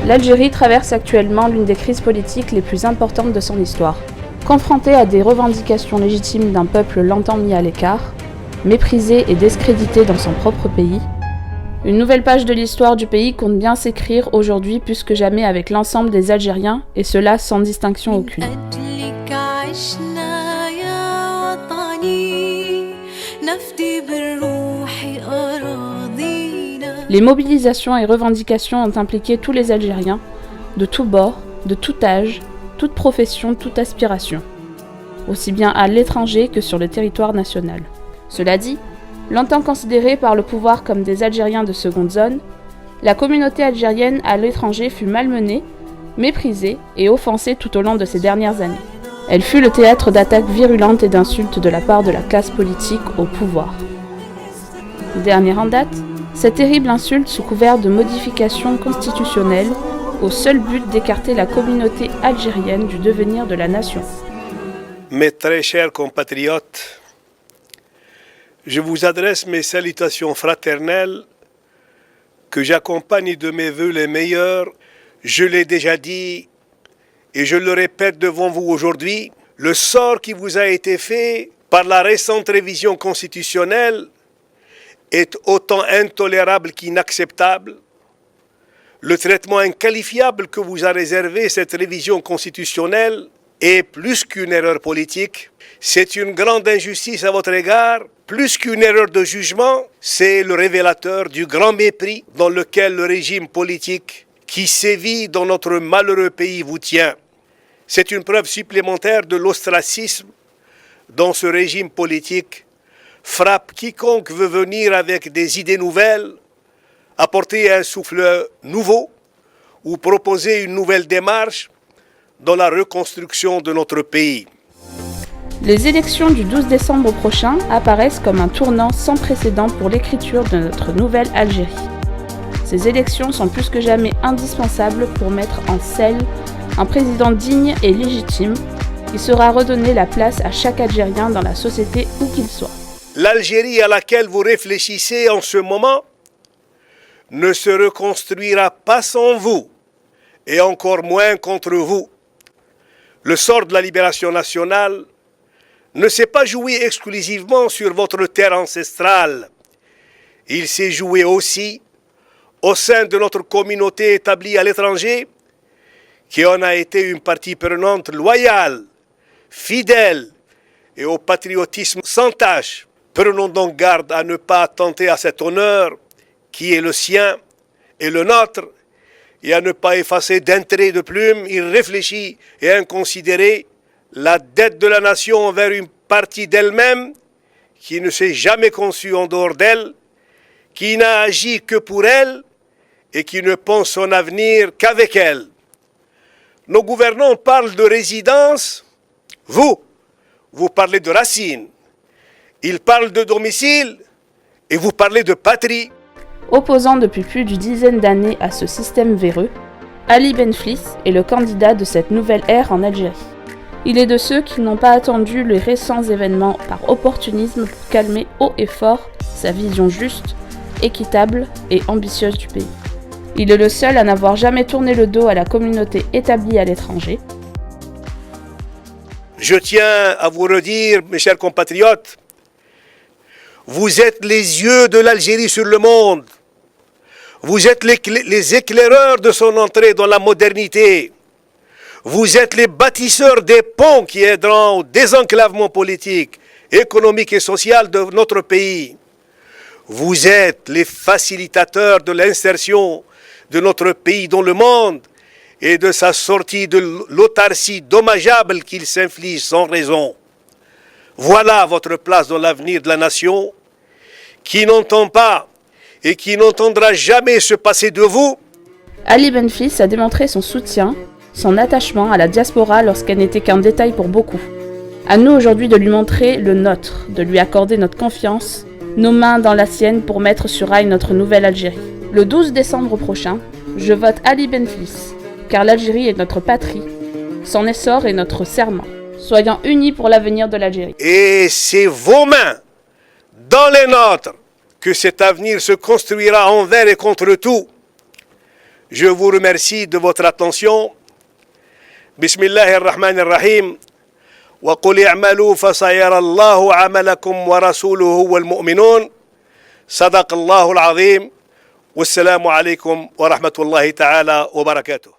L'Algérie traverse actuellement l'une des crises politiques les plus importantes de son histoire. Confrontée à des revendications légitimes d'un peuple longtemps mis à l'écart, méprisé et discrédité dans son propre pays, une nouvelle page de l'histoire du pays compte bien s'écrire aujourd'hui plus que jamais avec l'ensemble des Algériens, et cela sans distinction aucune. Les mobilisations et revendications ont impliqué tous les Algériens, de tous bords, de tout âge, toute profession, toute aspiration, aussi bien à l'étranger que sur le territoire national. Cela dit, longtemps considérée par le pouvoir comme des Algériens de seconde zone, la communauté algérienne à l'étranger fut malmenée, méprisée et offensée tout au long de ces dernières années. Elle fut le théâtre d'attaques virulentes et d'insultes de la part de la classe politique au pouvoir. Dernière en date, cette terrible insulte sous couvert de modifications constitutionnelles au seul but d'écarter la communauté algérienne du devenir de la nation. Mes très chers compatriotes, je vous adresse mes salutations fraternelles que j'accompagne de mes vœux les meilleurs. Je l'ai déjà dit et je le répète devant vous aujourd'hui, le sort qui vous a été fait par la récente révision constitutionnelle est autant intolérable qu'inacceptable. Le traitement inqualifiable que vous a réservé cette révision constitutionnelle est plus qu'une erreur politique. C'est une grande injustice à votre égard. Plus qu'une erreur de jugement, c'est le révélateur du grand mépris dans lequel le régime politique qui sévit dans notre malheureux pays vous tient. C'est une preuve supplémentaire de l'ostracisme dont ce régime politique frappe quiconque veut venir avec des idées nouvelles, apporter un souffle nouveau ou proposer une nouvelle démarche dans la reconstruction de notre pays. Les élections du 12 décembre prochain apparaissent comme un tournant sans précédent pour l'écriture de notre nouvelle Algérie. Ces élections sont plus que jamais indispensables pour mettre en selle un président digne et légitime qui saura redonner la place à chaque Algérien dans la société où qu'il soit. L'Algérie à laquelle vous réfléchissez en ce moment ne se reconstruira pas sans vous, et encore moins contre vous. Le sort de la libération nationale ne s'est pas joué exclusivement sur votre terre ancestrale. Il s'est joué aussi au sein de notre communauté établie à l'étranger, qui en a été une partie prenante loyale, fidèle et au patriotisme sans tache. Prenons donc garde à ne pas attenter à cet honneur qui est le sien et le nôtre, et à ne pas effacer d'un trait de plume irréfléchi et inconsidéré la dette de la nation envers une partie d'elle-même qui ne s'est jamais conçue en dehors d'elle, qui n'a agi que pour elle et qui ne pense son avenir qu'avec elle. Nos gouvernants parlent de résidence, vous parlez de racines. Ils parlent de domicile et vous parlez de patrie. Opposant depuis plus d'une dizaine d'années à ce système véreux, Ali Benflis est le candidat de cette nouvelle ère en Algérie. Il est de ceux qui n'ont pas attendu les récents événements par opportunisme pour calmer haut et fort sa vision juste, équitable et ambitieuse du pays. Il est le seul à n'avoir jamais tourné le dos à la communauté établie à l'étranger. Je tiens à vous redire, mes chers compatriotes, vous êtes les yeux de l'Algérie sur le monde. Vous êtes les éclaireurs de son entrée dans la modernité. Vous êtes les bâtisseurs des ponts qui aideront au désenclavement politique, économique et social de notre pays. Vous êtes les facilitateurs de l'insertion de notre pays dans le monde et de sa sortie de l'autarcie dommageable qu'il s'inflige sans raison. Voilà votre place dans l'avenir de la nation, qui n'entend pas et qui n'entendra jamais se passer de vous. Ali Benflis a démontré son soutien, son attachement à la diaspora lorsqu'elle n'était qu'un détail pour beaucoup. À nous aujourd'hui de lui montrer le nôtre, de lui accorder notre confiance, nos mains dans la sienne pour mettre sur rail notre nouvelle Algérie. Le 12 décembre prochain, je vote Ali Benflis, car l'Algérie est notre patrie, son essor est notre serment. Soyons unis pour l'avenir de l'Algérie. Et c'est vos mains, dans les nôtres, que cet avenir se construira envers et contre tout. Je vous remercie de votre attention. Bismillahir Rahmanir Rahim. وقل اعملوا فسيرى الله عملكم ورسوله والمؤمنون صدق الله العظيم والسلام عليكم ورحمة الله تعالى وبركاته.